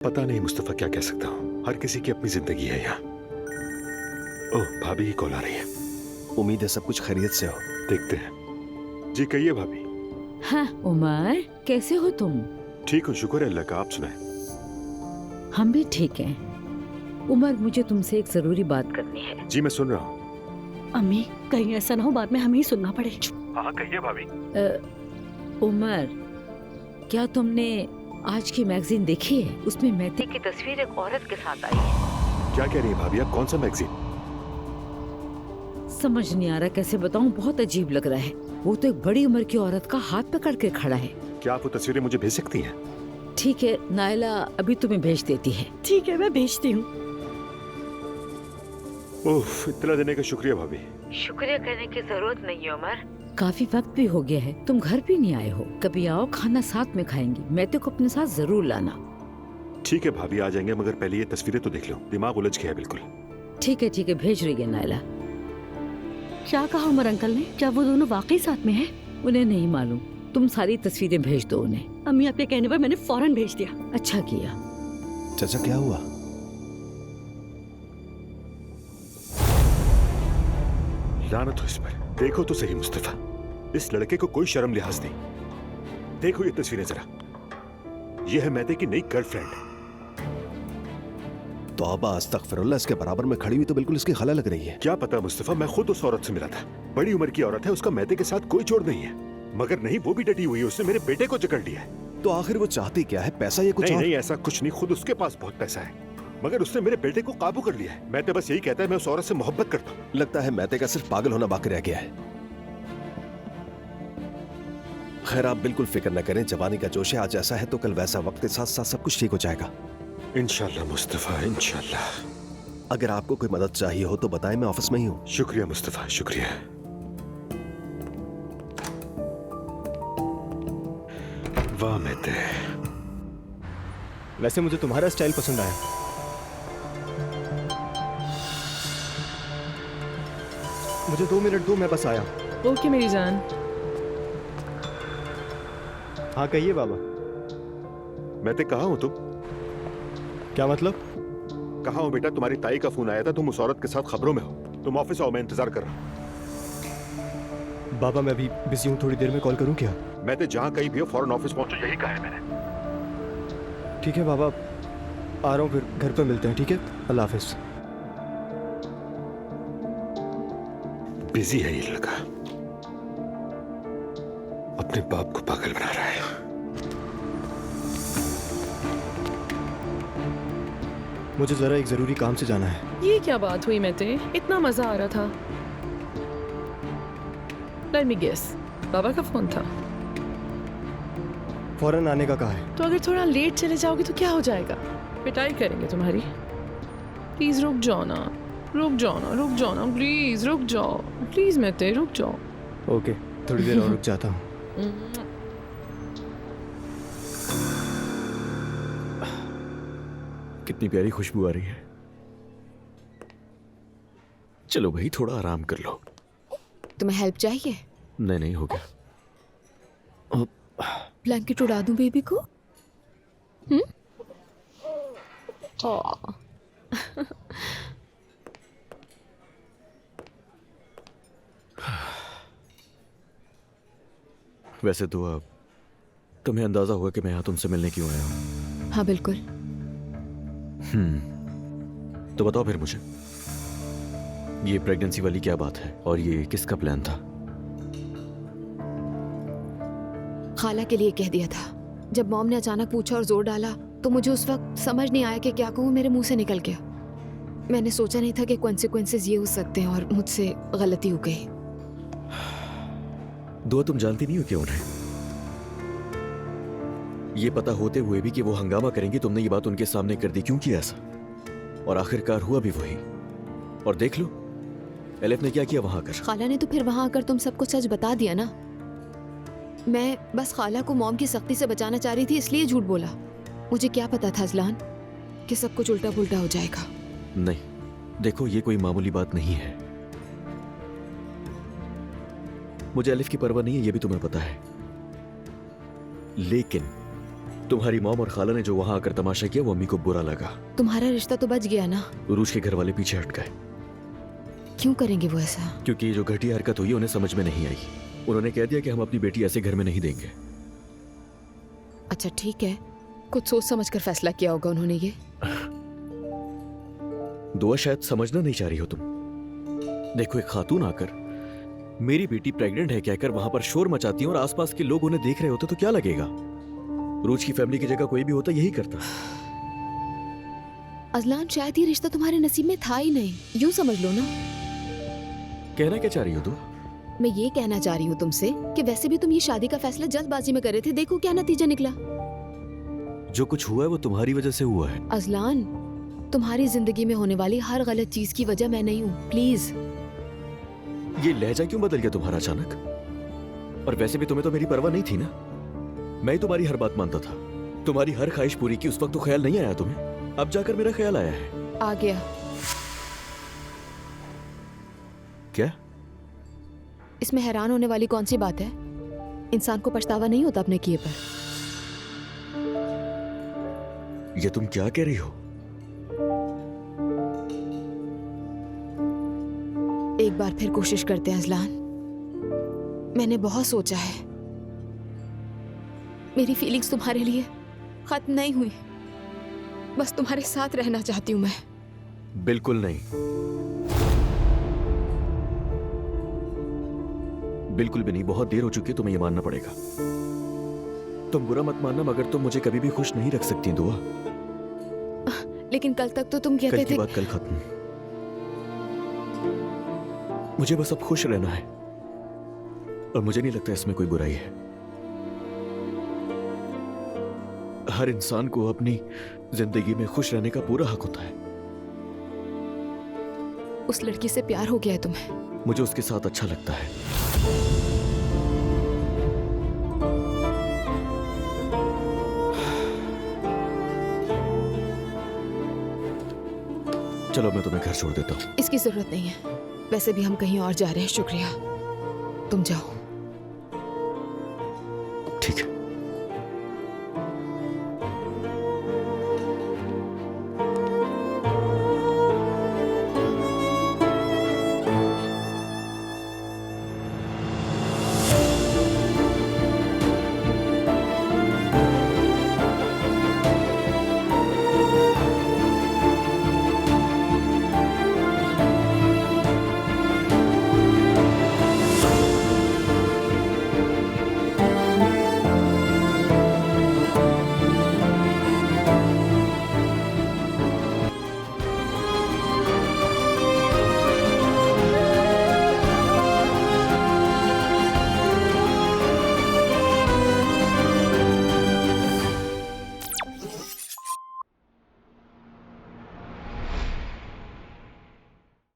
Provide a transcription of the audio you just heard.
पता नहीं मुस्तफा क्या कह सकता हूँ, हर किसी की अपनी जिंदगी है यहाँ। ओह, भाभी की कॉल आ रही है। उम्मीद है सब कुछ खैरियत से हो। देखते हैं। जी कहिए भाभी। हाँ उमर, कैसे हो तुम? ठीक हूँ, शुक्र है अल्लाह का। आप सुनाएं। हम भी ठीक हैं। उमर, मुझे तुमसे एक जरूरी बात करनी है। जी मैं सुन रहा हूँ। अम्मी, कहीं ऐसा ना हो बाद में हमें ही सुनना पड़े। हाँ कहिए भाभी। उमर, क्या तुमने आज की मैगजीन देखी है? उसमें मेहती की तस्वीर एक औरत के साथ आई है। क्या कह रही है भाभी आप? कौन सा मैगजीन? समझ नहीं आ रहा कैसे बताऊं, बहुत अजीब लग रहा है। वो तो एक बड़ी उम्र की औरत का हाथ पकड़ के खड़ा है। क्या आप वो तस्वीरें मुझे भेज सकती हैं? ठीक है, नायला अभी तुम्हें भेज देती है। ठीक है, मैं भेजती हूँ। ओह, इतना देने का शुक्रिया भाभी। शुक्रिया करने की जरूरत नहीं है उमर। काफी वक्त भी हो गया है, तुम घर भी नहीं आए हो। कभी आओ, खाना साथ में खाएंगे। मैं तो को अपने साथ जरूर लाना। ठीक है भाभी, आ जाएंगे, मगर पहले ये तस्वीरें तो देख लो। दिमाग उलझ गया है बिल्कुल। ठीक है, भेज रही है नायला। क्या कहा उमर अंकल ने? क्या वो दोनों वाकई साथ में हैं? उन्हें नहीं मालूम, तुम सारी तस्वीरें भेज दो उन्हें। अम्मी आपके कहने पर मैंने फौरन भेज दिया। अच्छा किया। चाचा क्या हुआ? लानत हो इस पर। देखो तो सही मुस्तफा, इस लड़के को कोई शर्म लिहाज नहीं। देखो ये तस्वीरें जरा। ये है मेहती की नई गर्लफ्रेंड। तौबा अस्तगफिरुल्लाह, इसके बराबर में खड़ी हुई तो बिल्कुल इसकी खला लग रही है। क्या पता मुस्तफा, मैं खुद उस औरत से मिला था। बड़ी उम्र की औरत है, उसका मेहती के साथ कोई जोड़ नहीं है। मगर नहीं, वो भी डटी हुई है। उसने मेरे बेटे को जकड़ लिया है। तो आखिर वो चाहती क्या है? पैसा या कुछ और? नहीं, ऐसा कुछ नहीं। खुद उसके पास बहुत पैसा है, मगर उसने मेरे बेटे को काबू कर लिया है। मैं तो बस यही कहता है, मैं उस औरत से मोहब्बत करता हूँ। लगता है मैते का सिर्फ पागल होना बाकी रह गया है। खैर आप बिल्कुल फिक्र न करें, जवानी का जोश है। आज ऐसा है तो कल वैसा। वक्त के साथ साथ सब कुछ ठीक हो जाएगा इंशाल्लाह मुस्तफा, इंशाल्लाह। अगर आपको कोई मदद चाहिए हो तो बताएं, मैं ऑफिस में ही हूँ। शुक्रिया मुस्तफा, शुक्रिया। वाह मेहते, वैसे मुझे तुम्हारा स्टाइल पसंद आया। मुझे 2 मिनट दो, मैं बस आया। ओके मेरी जान। हाँ कहिए बाबा। मेहते कहाँ हो तुम? क्या मतलब? कहाँ हो बेटा? तुम्हारी ताई का फोन आया था, तुम उस औरत के साथ खबरों में हो। तुम ऑफिस आओ, मैं इंतजार कर रहा हूँ। बाबा मैं अभी बिजी हूँ, थोड़ी देर में कॉल करूँ क्या? मेहते जहाँ कहीं भी हो फौरन ऑफिस पहुंचो, यही कहा है मैंने। ठीक है बाबा, आ रहा हूँ, फिर घर पर मिलते हैं। ठीक है, अल्लाह हाफिज। बिजी है ये लड़का, अपने बाप को पागल बना रहा है। मुझे जरा एक जरूरी काम से जाना है। ये क्या बात हुई मेहते? इतना मजा आ रहा था। लेट मी गेस, बाबा का फोन था। फौरन आने का कहा है। तो अगर थोड़ा लेट चले जाओगे तो क्या हो जाएगा? पिटाई करेंगे तुम्हारी। प्लीज रुक जाओ ना, रुक जाओ ना, रुक जाओ ना, प्लीज रुक जाओ। प्लीज मेहते रुक जाओ। ओके, थोड़ी देर और रुक जाता हूँ। कितनी प्यारी खुशबू आ रही है। चलो भाई, थोड़ा आराम कर लो। तुम्हें हेल्प चाहिए? नहीं हो गया। ब्लैंकेट उड़ा दूं बेबी को? वैसे तो अब तुम्हें अंदाजा हुआ कि मैं यहाँ तुमसे मिलने क्यों आया हूँ। हाँ बिल्कुल। तो बताओ फिर मुझे, ये प्रेगनेंसी वाली क्या बात है और ये किसका प्लान था? खाला के लिए कह दिया था। जब मॉम ने अचानक पूछा और जोर डाला तो मुझे उस वक्त समझ नहीं आया कि क्या कहूँ, मेरे मुंह से निकल गया। मैंने सोचा नहीं था कि कॉन्सिक्वेंसेस ये हो सकते हैं और मुझसे गलती हो गई। दुआ, तुम जानती नहीं हो क्या उन्हें? ये पता होते हुए भी कि वो हंगामा करेंगी, तुमने ये बात उनके सामने कर दी। क्यों किया ऐसा? और आखिरकार हुआ भी वही। और देख लो एलिफ ने क्या किया वहां आकर। खाला ने तो फिर वहां आकर तुम सबको सच बता दिया ना। मैं बस खाला को मॉम की सख्ती से बचाना चाह रही थी, इसलिए झूठ बोला। मुझे क्या पता था अजलान कि सब कुछ उल्टा पुल्टा हो जाएगा। नहीं, देखो ये कोई मामूली बात नहीं है। मुझे एलिफ की परवाह नहीं है, ये भी तुम्हें पता है। लेकिन तुम्हारी मॉम और खाला ने जो वहां आकर तमाशा किया वो अम्मी को बुरा लगा। तुम्हारा रिश्ता तो बच गया ना। उरूज के घर वाले पीछे हट गए क्यों करेंगे वो ऐसा? क्योंकि ये जो घटिया हरकत हुई उन्हें समझ में नहीं आई। उन्होंने कह दिया कि हम अपनी बेटी ऐसे घर में नहीं देंगे। अच्छा ठीक है, कुछ सोच समझ कर फैसला किया होगा उन्होंने ये। दुआ शायद समझना नहीं चाह रही हो तुम। देखो एक खातून आकर मेरी बेटी प्रेग्नेंट है कहकर वहां पर शोर मचाती है और आसपास के लोग उन्हें देख रहे होते तो क्या लगेगा? रूज की फैमिली की जगह कोई भी होता यही करता। अजलान शायद ये रिश्ता तुम्हारे नसीब में था ही नहीं, यूं समझ लो ना। कहना क्या चाह रही हो तू? मैं ये कहना चाह रही हूँ तुमसे कि वैसे भी तुम ये शादी का फैसला जल्दबाजी में कर रहे थे, देखो क्या नतीजा निकला। जो कुछ हुआ है वो तुम्हारी वजह से हुआ है। अजलान, तुम्हारी जिंदगी में होने वाली हर गलत चीज की वजह मैं नहीं हूँ, प्लीज। ये लहजा क्यों बदल गया तुम्हारा अचानक? और वैसे भी तुम्हें तो मेरी परवाह नहीं थी ना। मैं ही तुम्हारी हर बात मानता था, तुम्हारी हर ख्वाहिश पूरी की। उस वक्त तो ख्याल नहीं आया तुम्हें, अब जाकर मेरा ख्याल आया है। आ गया। क्या? इसमें हैरान होने वाली कौन सी बात है? इंसान को पछतावा नहीं होता अपने किए पर। ये तुम क्या कह रही हो? एक बार फिर कोशिश करते हैं अजलान। मैंने बहुत सोचा है, मेरी फीलिंग्स तुम्हारे लिए खत्म नहीं हुई। बस तुम्हारे साथ रहना चाहती हूँ मैं। बिल्कुल नहीं, बिल्कुल भी नहीं। बहुत देर हो चुकी है, तुम्हें ये मानना पड़ेगा। तुम बुरा मत मानना मगर तुम मुझे कभी भी खुश नहीं रख सकती दुआ। लेकिन कल तक तो तुम कल कहते की थे। बात कल खत्म। मुझे बस अब खुश रहना है और मुझे नहीं लगता इसमें कोई बुराई है। हर इंसान को अपनी जिंदगी में खुश रहने का पूरा हक होता है। उस लड़की से प्यार हो गया है तुम्हें? मुझे उसके साथ अच्छा लगता है। चलो मैं तुम्हें घर छोड़ देता हूँ। इसकी जरूरत नहीं है, वैसे भी हम कहीं और जा रहे हैं। शुक्रिया, तुम जाओ।